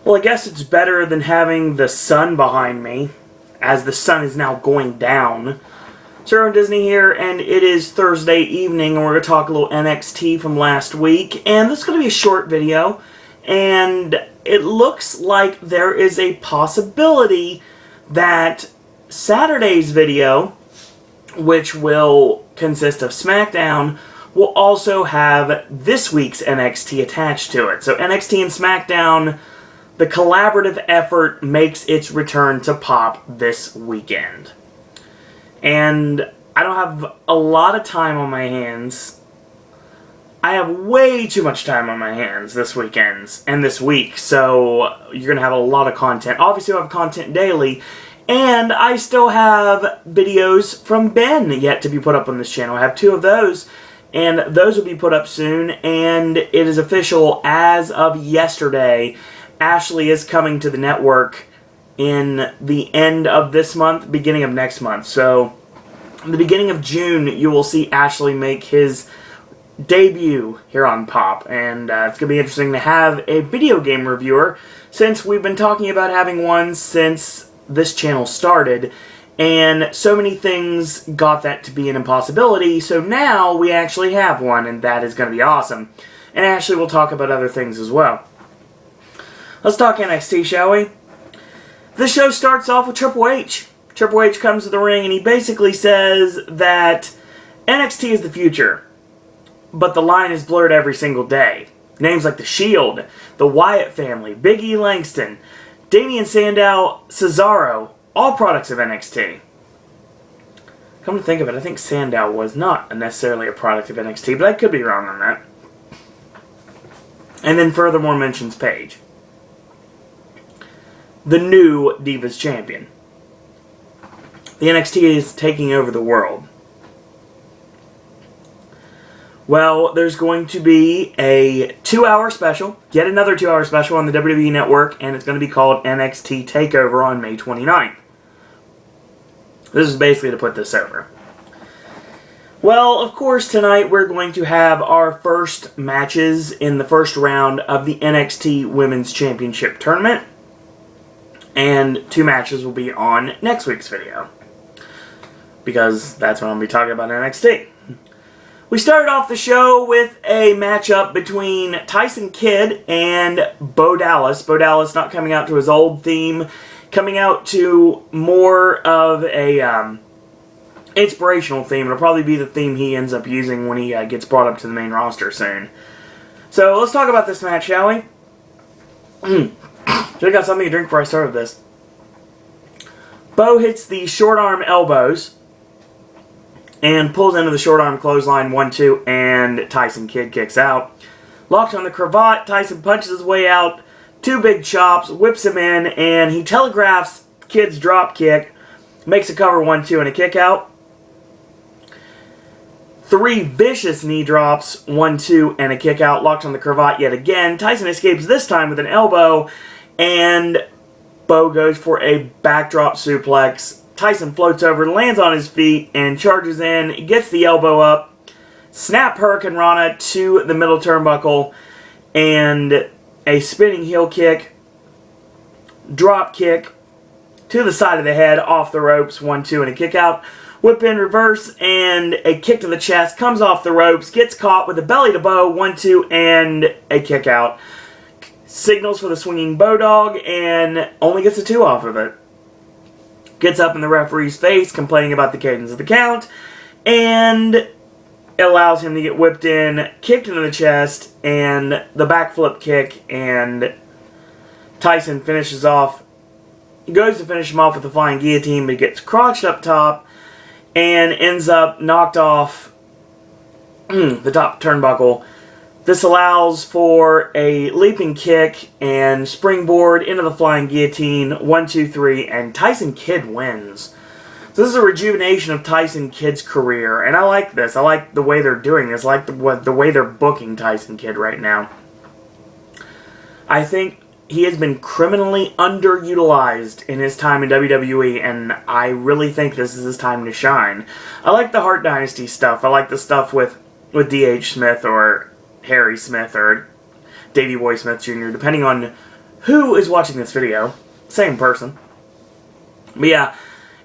Well, I guess it's better than having the sun behind me, as the sun is now going down. Sir Disney here, and it is Thursday evening, and we're going to talk a little NXT from last week. And this is going to be a short video, and it looks like there is a possibility that Saturday's video, which will consist of SmackDown, will also have this week's NXT attached to it. So NXT and SmackDown, the collaborative effort makes its return to Pop this weekend. And I don't have a lot of time on my hands. I have way too much time on my hands this weekend and this week, so you're going to have a lot of content. Obviously, I have content daily, and I still have videos from Ben yet to be put up on this channel. I have 2 of those, and those will be put up soon, and it is official as of yesterday. Ashley is coming to the network in the end of this month, beginning of next month. So, in the beginning of June, you will see Ashley make his debut here on Pop. And it's going to be interesting to have a video game reviewer, since we've been talking about having one since this channel started. And so many things got that to be an impossibility, so now we actually have one, and that is going to be awesome. And Ashley will talk about other things as well. Let's talk NXT, shall we? This show starts off with Triple H. Triple H comes to the ring and he basically says that NXT is the future, but the line is blurred every single day. Names like The Shield, the Wyatt family, Big E Langston, Damian Sandow, Cesaro, all products of NXT. Come to think of it, I think Sandow was not necessarily a product of NXT, but I could be wrong on that. And then furthermore mentions Paige, the new Divas Champion. The NXT is taking over the world. Well, there's going to be a 2-hour special, yet another 2-hour special on the WWE Network, and it's going to be called NXT TakeOver on May 29th. This is basically to put this over. Well, of course, tonight we're going to have our first matches in the first round of the NXT Women's Championship Tournament. And 2 matches will be on next week's video, because that's when I'll be talking about NXT. We started off the show with a matchup between Tyson Kidd and Bo Dallas. Bo Dallas not coming out to his old theme, coming out to more of a inspirational theme. It'll probably be the theme he ends up using when he gets brought up to the main roster soon. So let's talk about this match, shall we? Should have got something to drink before I started this. Bo hits the short arm elbows and pulls into the short arm clothesline 1-2, and Tyson Kidd kicks out. Locked on the cravat, Tyson punches his way out, 2 big chops, whips him in, and he telegraphs Kidd's drop kick, makes a cover 1-2 and a kick out. 3 vicious knee drops, 1-2 and a kick out, locked on the cravat yet again. Tyson escapes this time with an elbow, and Bo goes for a backdrop suplex. Tyson floats over, lands on his feet, and charges in, gets the elbow up, snap Hurricane Rana to the middle turnbuckle, and a spinning heel kick, drop kick to the side of the head, off the ropes, 1-2 and a kick out. Whip in reverse, and a kick to the chest, comes off the ropes, gets caught with a belly to Bo, 1-2 and a kick out. Signals for the swinging Bodog, and only gets a 2 off of it. Gets up in the referee's face, complaining about the cadence of the count, and it allows him to get whipped in, kicked into the chest, and the backflip kick, and Tyson finishes off. He goes to finish him off with the flying guillotine, but he gets crotched up top, and ends up knocked off the top turnbuckle. This allows for a leaping kick and springboard into the flying guillotine, 1-2-3, and Tyson Kidd wins. So this is a rejuvenation of Tyson Kidd's career, and I like this. I like the way they're doing this. I like the way they're booking Tyson Kidd right now. I think he has been criminally underutilized in his time in WWE, and I really think this is his time to shine. I like the Hart Dynasty stuff. I like the stuff with D.H. Smith or Harry Smith or Davey Boy Smith Jr., depending on who is watching this video. Same person. But yeah,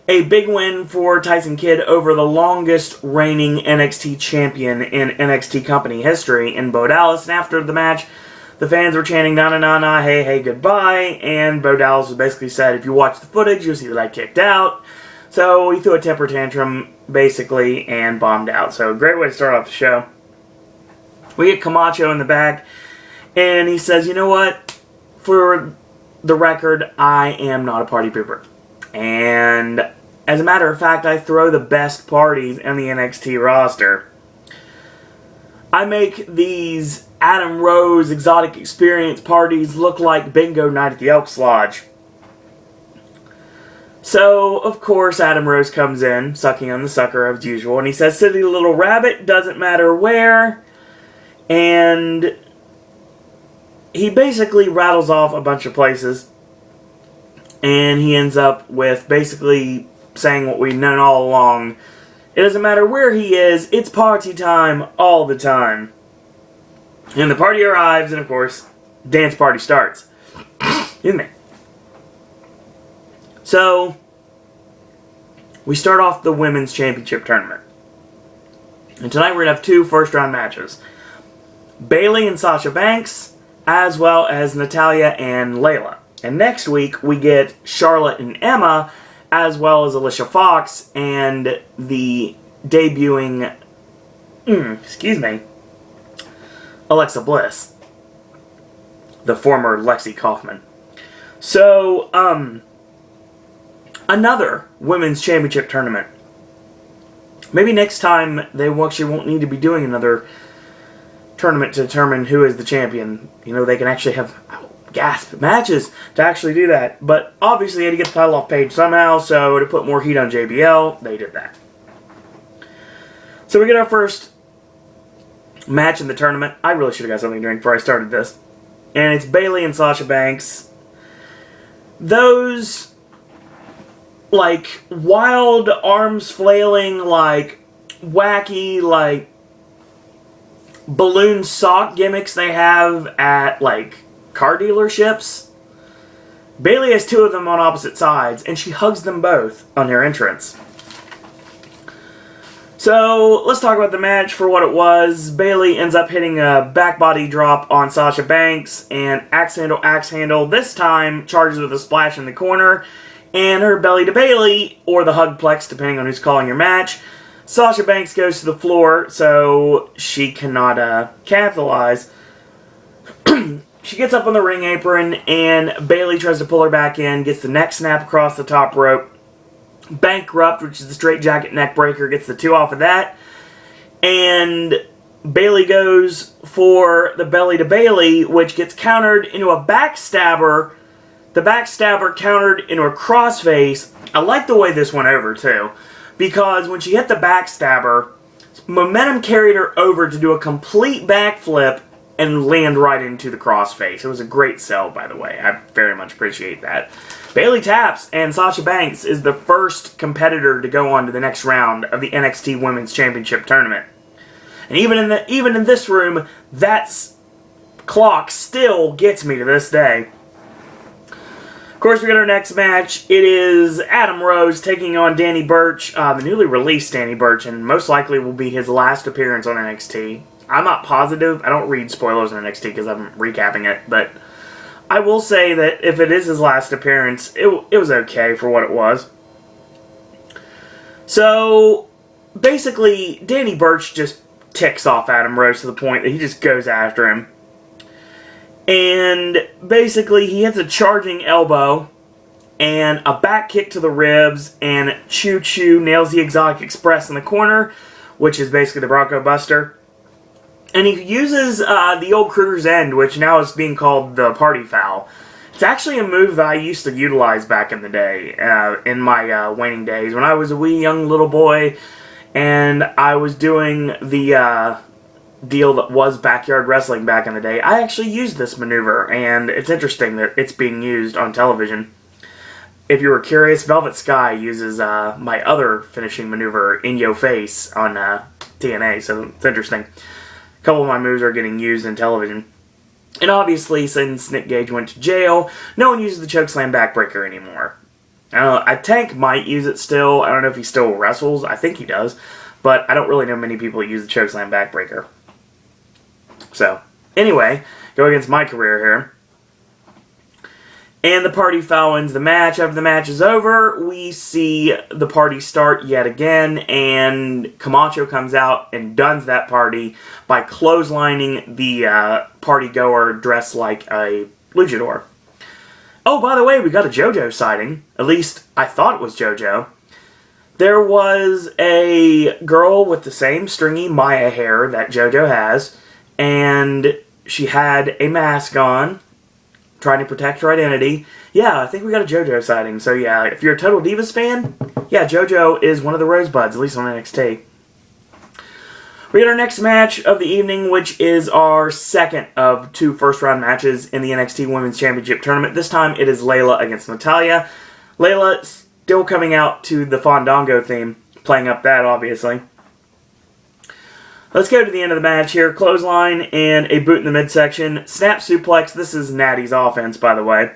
a big win for Tyson Kidd over the longest reigning NXT champion in NXT company history in Bo Dallas. And after the match, the fans were chanting, "Na na na na, hey hey, goodbye." And Bo Dallas basically said, if you watch the footage, you'll see that I kicked out. So he threw a temper tantrum, basically, and bombed out. So great way to start off the show. We get Camacho in the back, and he says, you know what? For the record, I am not a party pooper. And as a matter of fact, I throw the best parties in the NXT roster. I make these Adam Rose Exotic Experience parties look like bingo night at the Elks Lodge. So, of course, Adam Rose comes in, sucking on the sucker as usual, and he says, "Silly little rabbit, doesn't matter where." And he basically rattles off a bunch of places, and he ends up with basically saying what we've known all along. It doesn't matter where he is, it's party time all the time. And the party arrives, and of course, dance party starts. Excuse me. So, we start off the Women's Championship Tournament. And tonight we're going to have 2 first-round matches. Bayley and Sasha Banks, as well as Natalya and Layla. And next week, we get Charlotte and Emma, as well as Alicia Fox, and the debuting, Alexa Bliss. The former Lexi Kaufman. So, another Women's Championship Tournament. Maybe next time they actually won't need to be doing another tournament to determine who is the champion. You know, they can actually have matches to actually do that. But obviously they had to get the title off Paige somehow, so to put more heat on JBL, they did that. So we get our first match in the tournament. I really should have got something to drink before I started this. And it's Bayley and Sasha Banks. Those, like, wild, arms flailing, like, wacky, like, balloon sock gimmicks they have at, like, car dealerships. Bayley has 2 of them on opposite sides, and she hugs them both on their entrance. So, let's talk about the match for what it was. Bayley ends up hitting a back body drop on Sasha Banks, and axe handle, this time charges with a splash in the corner, and her belly to Bayley, or the hugplex, depending on who's calling your match. Sasha Banks goes to the floor, so she cannot capitalize. She gets up on the ring apron, and Bayley tries to pull her back in, gets the neck snap across the top rope. Bankrupt, which is the straight jacket neck breaker, gets the 2 off of that. And Bayley goes for the belly to Bayley, which gets countered into a backstabber. The backstabber countered into a crossface. I like the way this went over, too. Because when she hit the backstabber, momentum carried her over to do a complete backflip and land right into the crossface. It was a great sell, by the way. I very much appreciate that. Bayley taps, and Sasha Banks is the first competitor to go on to the next round of the NXT Women's Championship Tournament. And even in this room, that clock still gets me to this day. Of course, we got our next match. It is Adam Rose taking on Danny Burch, the newly released Danny Burch, and most likely will be his last appearance on NXT. I'm not positive. I don't read spoilers on NXT because I'm recapping it, but I will say that if it is his last appearance, it was okay for what it was. So, basically, Danny Burch just ticks off Adam Rose to the point that he just goes after him. And basically, he hits a charging elbow and a back kick to the ribs, and Choo Choo nails the Exotic Express in the corner, which is basically the Bronco Buster. And he uses the old Kruger's End, which now is being called the Party Foul. It's actually a move that I used to utilize back in the day, in my waning days, when I was a wee young little boy, and I was doing the deal that was backyard wrestling back in the day. I actually used this maneuver, and it's interesting that it's being used on television. If you were curious, Velvet Sky uses my other finishing maneuver, In Yo Face, on TNA, so it's interesting. A couple of my moves are getting used in television. And obviously, since Nick Gage went to jail, no one uses the chokeslam backbreaker anymore. Tank might use it still. I don't know if he still wrestles. I think he does. But I don't really know many people that use the chokeslam backbreaker. So, anyway, go against my career here. And the party foul ends the match. After the match is over, we see the party start yet again, and Camacho comes out and duns that party by clotheslining the party goer dressed like a luchador. Oh, by the way, we got a JoJo sighting. At least, I thought it was JoJo. There was a girl with the same stringy Maya hair that JoJo has, and she had a mask on, trying to protect her identity. Yeah, I think we got a JoJo sighting. So yeah, if you're a Total Divas fan, yeah, JoJo is one of the Rosebuds, at least on NXT. We got our next match of the evening, which is our second of 2 first-round matches in the NXT Women's Championship Tournament. This time it is Layla against Natalya. Layla still coming out to the Fandango theme, playing up that, obviously. Let's go to the end of the match here. Clothesline and a boot in the midsection. Snap suplex. This is Natty's offense, by the way.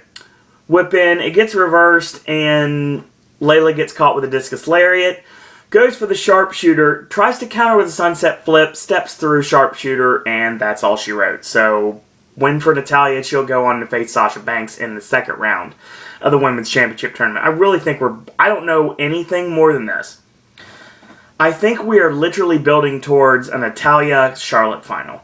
Whip in. It gets reversed, and Layla gets caught with a discus lariat. Goes for the sharpshooter. Tries to counter with a sunset flip. Steps through sharpshooter, and that's all she wrote. So, win for Natalya. She'll go on to face Sasha Banks in the second round of the Women's Championship Tournament. I really think I don't know anything more than this. I think we are literally building towards a Natalya-Charlotte final.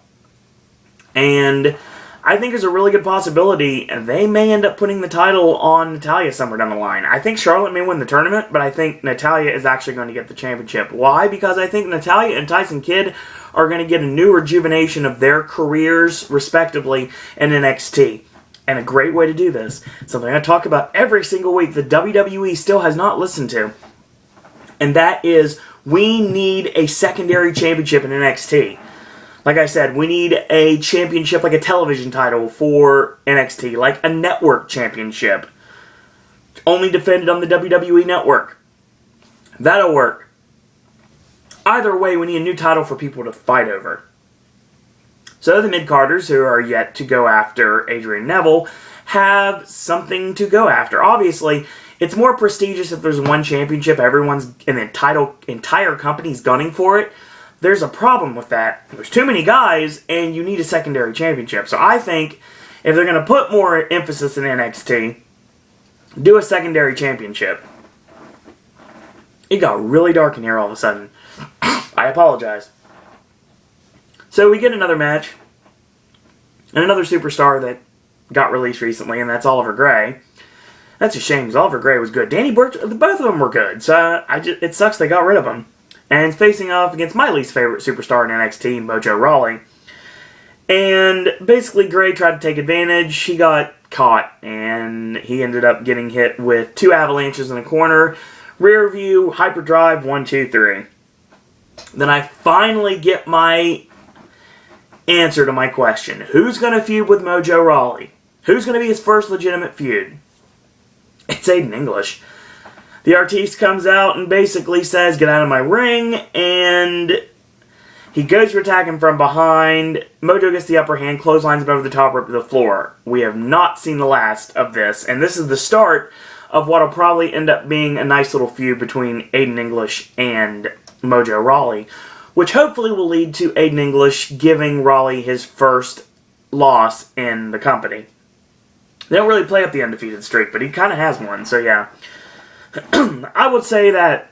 And I think there's a really good possibility they may end up putting the title on Natalya somewhere down the line. I think Charlotte may win the tournament, but I think Natalya is actually going to get the championship. Why? Because I think Natalya and Tyson Kidd are going to get a new rejuvenation of their careers, respectively, in NXT. And a great way to do this, something I talk about every single week, the WWE still has not listened to. And that is, we need a secondary championship in NXT. Like I said, we need a championship, like a television title for NXT, like a network championship. Only defended on the WWE network. That'll work. Either way, we need a new title for people to fight over. So the mid-carders, who are yet to go after Adrian Neville, have something to go after. Obviously, it's more prestigious if there's one championship, everyone's in the entire company's gunning for it. There's a problem with that. There's too many guys, and you need a secondary championship. So I think if they're going to put more emphasis in NXT, do a secondary championship. It got really dark in here all of a sudden. I apologize. So we get another match, and another superstar that got released recently, and that's Oliver Gray. That's a shame, because Oliver Gray was good. Danny Burch, both of them were good, so it sucks they got rid of him. And facing off against my least favorite superstar in NXT, Mojo Rawley. And basically, Gray tried to take advantage. He got caught, and he ended up getting hit with 2 avalanches in a corner. Rear view, hyperdrive, 1, 2, 3. Then I finally get my answer to my question. Who's going to feud with Mojo Rawley? Who's going to be his first legitimate feud? It's Aiden English. The artiste comes out and basically says, get out of my ring, and he goes to attack him from behind. Mojo gets the upper hand, clotheslines him over the top rope to the floor. We have not seen the last of this, and this is the start of what will probably end up being a nice little feud between Aiden English and Mojo Rawley, which hopefully will lead to Aiden English giving Rawley his first loss in the company. They don't really play up the undefeated streak, but he kind of has one, so yeah. I would say that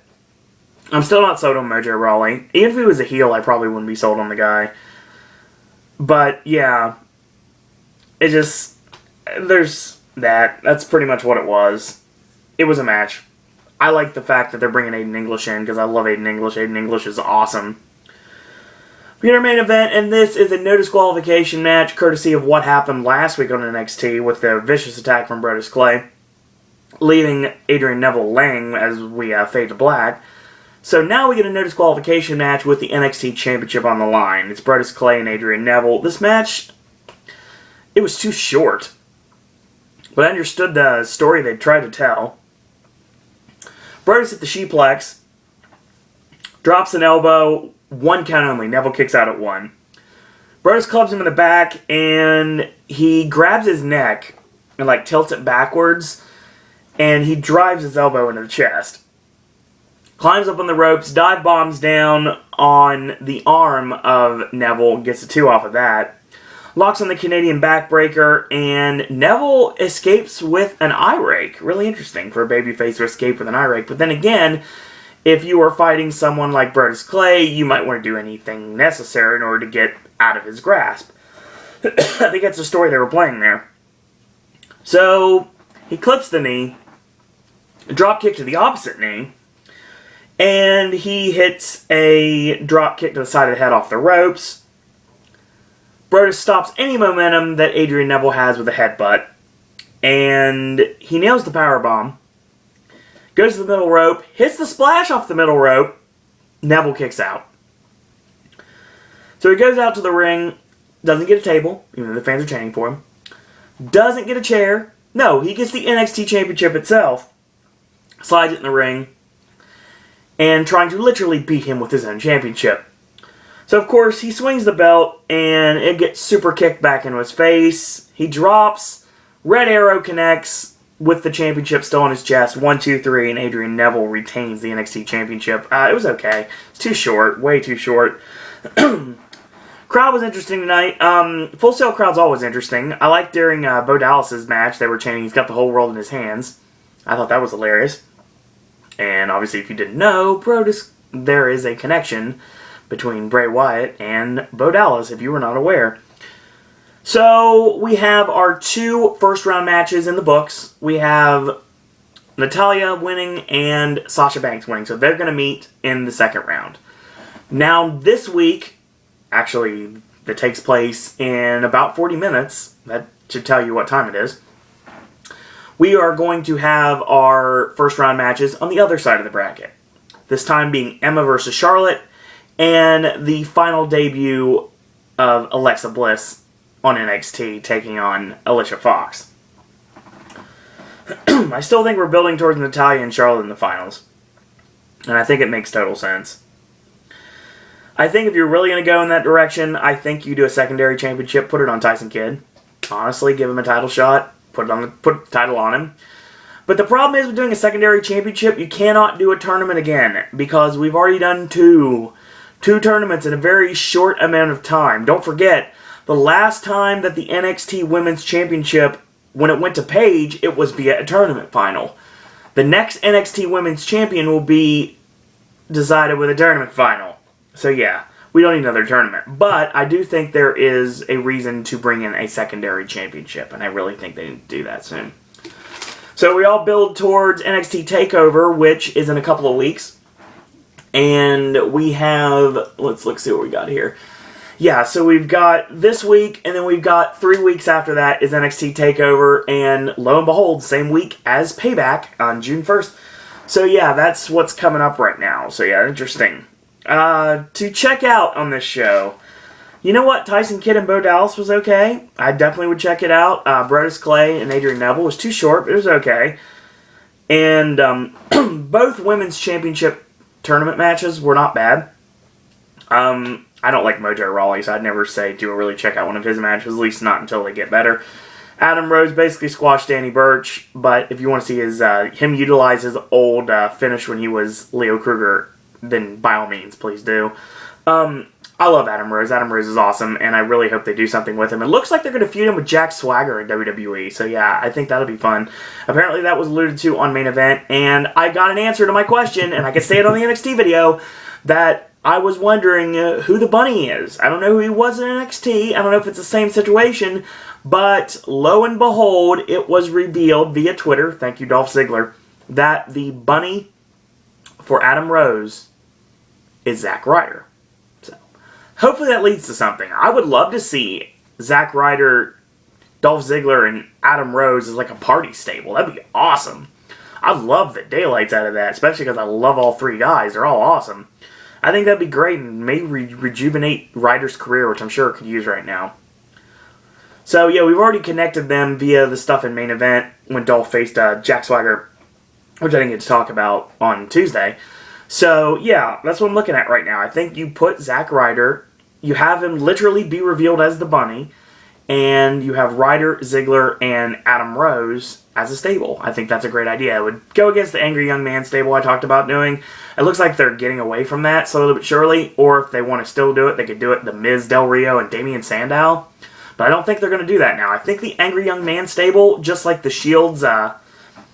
I'm still not sold on Mojo Rawley. Even if he was a heel, I probably wouldn't be sold on the guy. But, yeah. It just... There's that. That's pretty much what it was. It was a match. I like the fact that they're bringing Aiden English in, because I love Aiden English. Aiden English is awesome. We get our main event, and this is a no disqualification match, courtesy of what happened last week on NXT with the vicious attack from Brodus Clay, leaving Adrian Neville laying as we fade to black. So now we get a no disqualification match with the NXT Championship on the line. It's Brodus Clay and Adrian Neville. This match, it was too short, but I understood the story they tried to tell. Brodus hit the Sheplex, drops an elbow, 1 count only. Neville kicks out at 1. Brodus clubs him in the back, and he grabs his neck and like tilts it backwards, and he drives his elbow into the chest. Climbs up on the ropes, dive bombs down on the arm of Neville, gets a 2 off of that. Locks on the Canadian backbreaker, and Neville escapes with an eye rake. Really interesting for a babyface to escape with an eye rake. But then again, if you are fighting someone like Brodus Clay, you might want to do anything necessary in order to get out of his grasp. I think that's the story they were playing there. So, he clips the knee, drop kick to the opposite knee, and he hits a drop kick to the side of the head off the ropes. Brodus stops any momentum that Adrian Neville has with a headbutt, and he nails the powerbomb, goes to the middle rope, hits the splash off the middle rope, Neville kicks out. So he goes out to the ring, doesn't get a table, even though the fans are chanting for him, doesn't get a chair, no, he gets the NXT Championship itself, slides it in the ring, and trying to literally beat him with his own championship. So, of course, he swings the belt, and it gets super kicked back into his face. He drops. Red Arrow connects with the championship still on his chest. 1, 2, 3, and Adrian Neville retains the NXT Championship. It was okay. It's too short. Way too short. Crowd was interesting tonight. Full Sail crowd's always interesting. I liked during Bo Dallas's match, they were chanting, he's got the whole world in his hands. I thought that was hilarious. And obviously, if you didn't know, there is a connection between Bray Wyatt and Bo Dallas, if you were not aware. So, we have our 2 first-round matches in the books. We have Natalya winning and Sasha Banks winning. So, they're going to meet in the second round. Now, this week, actually, that takes place in about 40 minutes. That should tell you what time it is. We are going to have our first-round matches on the other side of the bracket. This time being Emma versus Charlotte, and the final debut of Alexa Bliss on NXT taking on Alicia Fox. I still think we're building towards Natalya and Charlotte in the finals. And I think it makes total sense. I think if you're really going to go in that direction, I think you do a secondary championship, put it on Tyson Kidd. Honestly, give him a title shot, put the title on him. But the problem is with doing a secondary championship, you cannot do a tournament again, because we've already done two tournaments in a very short amount of time. Don't forget, the last time that the NXT Women's Championship, when it went to Paige, it was via a tournament final. The next NXT Women's Champion will be decided with a tournament final. So yeah, we don't need another tournament. But I do think there is a reason to bring in a secondary championship, and I really think they need to do that soon. So we all build towards NXT TakeOver, which is in a couple of weeks. And we have, let's see what we got here. Yeah, so we've got this week, and then we've got 3 weeks after that is NXT TakeOver, and lo and behold, same week as Payback on June 1st. So yeah, that's what's coming up right now. So yeah, interesting. To check out on this show, you know what? Tyson Kidd and Bo Dallas was okay. I definitely would check it out. Brodus Clay and Adrian Neville was too short, but it was okay. And both women's championship tournament matches were not bad. I don't like Mojo Rawley, so I'd never say do really check out one of his matches, at least not until they get better. Adam Rose basically squashed Danny Burch, but if you want to see him utilize his old finish when he was Leo Kruger, then by all means, please do. I love Adam Rose. Adam Rose is awesome, and I really hope they do something with him. It looks like they're going to feud him with Jack Swagger in WWE, so yeah, I think that'll be fun. Apparently that was alluded to on Main Event, and I got an answer to my question, and I can say it on the NXT video, that I was wondering who the Bunny is. I don't know who he was in NXT. I don't know if it's the same situation, but lo and behold, it was revealed via Twitter, thank you Dolph Ziggler, that the Bunny for Adam Rose is Zack Ryder. Hopefully that leads to something. I would love to see Zack Ryder, Dolph Ziggler, and Adam Rose as like a party stable. That'd be awesome. I love the daylights out of that, especially because I love all 3 guys. They're all awesome. I think that'd be great and maybe rejuvenate Ryder's career, which I'm sure it could use right now. So yeah, we've already connected them via the stuff in Main Event when Dolph faced Jack Swagger, which I didn't get to talk about on Tuesday. So, yeah, that's what I'm looking at right now. I think you put Zack Ryder you have him literally be revealed as the Bunny, and you have Ryder, Ziggler, and Adam Rose as a stable. I think that's a great idea. It would go against the Angry Young Man stable I talked about doing. It looks like they're getting away from that slowly but surely, or if they want to still do it, they could do it the Miz, Del Rio, and Damian Sandow. But I don't think they're going to do that now. I think the Angry Young Man stable, just like the Shield's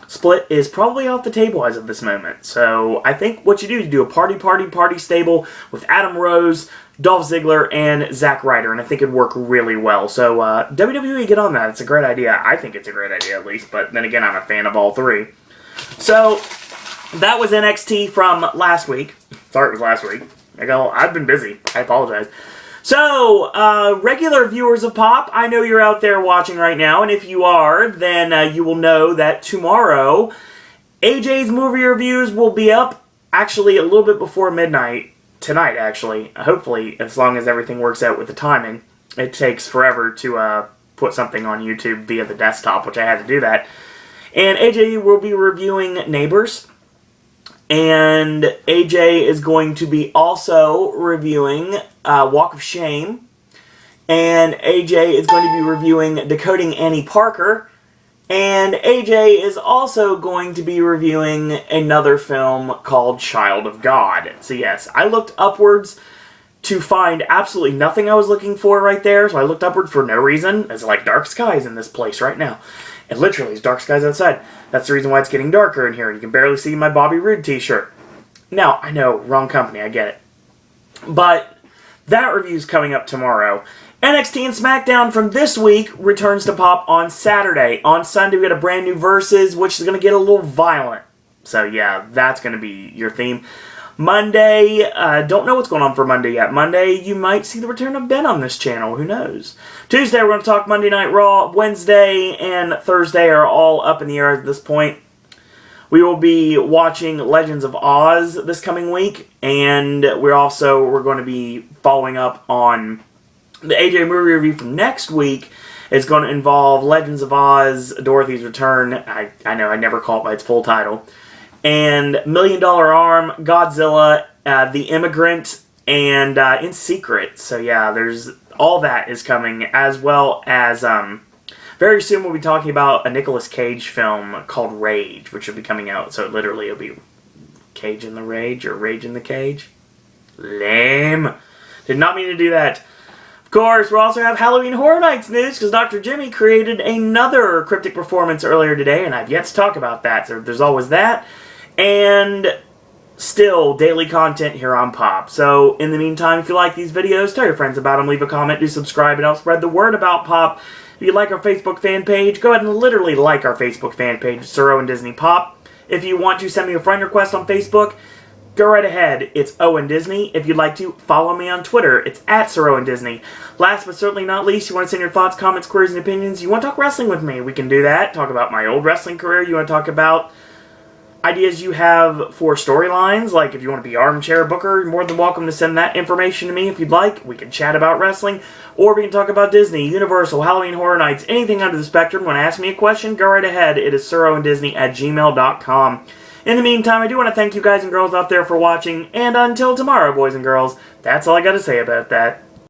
split, is probably off the table as of this moment. So I think what you do is you do a party stable with Adam Rose, Dolph Ziggler, and Zack Ryder, and I think it'd work really well. So WWE, get on that. It's a great idea. I think it's a great idea, at least. But then again, I'm a fan of all three. So that was NXT from last week. Sorry it was last week. I've been busy. I apologize. So, regular viewers of Pop, I know you're out there watching right now, and if you are, then you will know that tomorrow, AJ's movie reviews will be up, actually, a little bit before midnight. Tonight, actually. Hopefully, as long as everything works out with the timing. It takes forever to put something on YouTube via the desktop, which I had to do that. And AJ will be reviewing Neighbors. And AJ is going to be also reviewing Walk of Shame. And AJ is going to be reviewing Decoding Annie Parker. And AJ is also going to be reviewing another film called Child of God. So yes, I looked upwards to find absolutely nothing I was looking for right there. So I looked upward for no reason. It's like dark skies in this place right now. And literally, it's dark skies outside. That's the reason why it's getting darker in here. You can barely see my Bobby Roode t-shirt. Now, I know, wrong company, I get it. But that review's coming up tomorrow. NXT and SmackDown from this week returns to Pop on Saturday. On Sunday, we got a brand new Versus, which is going to get a little violent. So yeah, that's going to be your theme. Monday, don't know what's going on for Monday yet. Monday, you might see the return of Ben on this channel. Who knows? Tuesday, we're going to talk Monday Night Raw. Wednesday and Thursday are all up in the air at this point. We will be watching Legends of Oz this coming week. And we're going to be following up on the AJ movie review from next week. It's going to involve Legends of Oz, Dorothy's Return. I know, I never call it by its full title. And $1 Million Arm, Godzilla, The Immigrant, and In Secret. So yeah, there's all that is coming, as well as very soon we'll be talking about a Nicolas Cage film called Rage, which will be coming out. So literally it'll be Cage in the Rage or Rage in the Cage. Lame. Did not mean to do that. Of course, we'll also have Halloween Horror Nights news, because Dr. Jimmy created another cryptic performance earlier today, and I've yet to talk about that. So there's always that. And still daily content here on Pop. So in the meantime, if you like these videos, tell your friends about them, leave a comment, do subscribe, and help spread the word about Pop. If you like our Facebook fan page, go ahead and literally like our Facebook fan page, Sir Owen Disney Pop. If you want to send me a friend request on Facebook, go right ahead. It's Owen Disney. If you'd like to, follow me on Twitter. It's at Sir Owen Disney. Last but certainly not least, you want to send your thoughts, comments, queries, and opinions. You want to talk wrestling with me? We can do that. Talk about my old wrestling career. You want to talk about ideas you have for storylines, like if you want to be armchair booker, you're more than welcome to send that information to me if you'd like. We can chat about wrestling, or we can talk about Disney, Universal, Halloween Horror Nights, anything under the spectrum. Want to ask me a question? Go right ahead. It is siroandisney@gmail.com. In the meantime, I do want to thank you guys and girls out there for watching, and until tomorrow, boys and girls, that's all I got to say about that.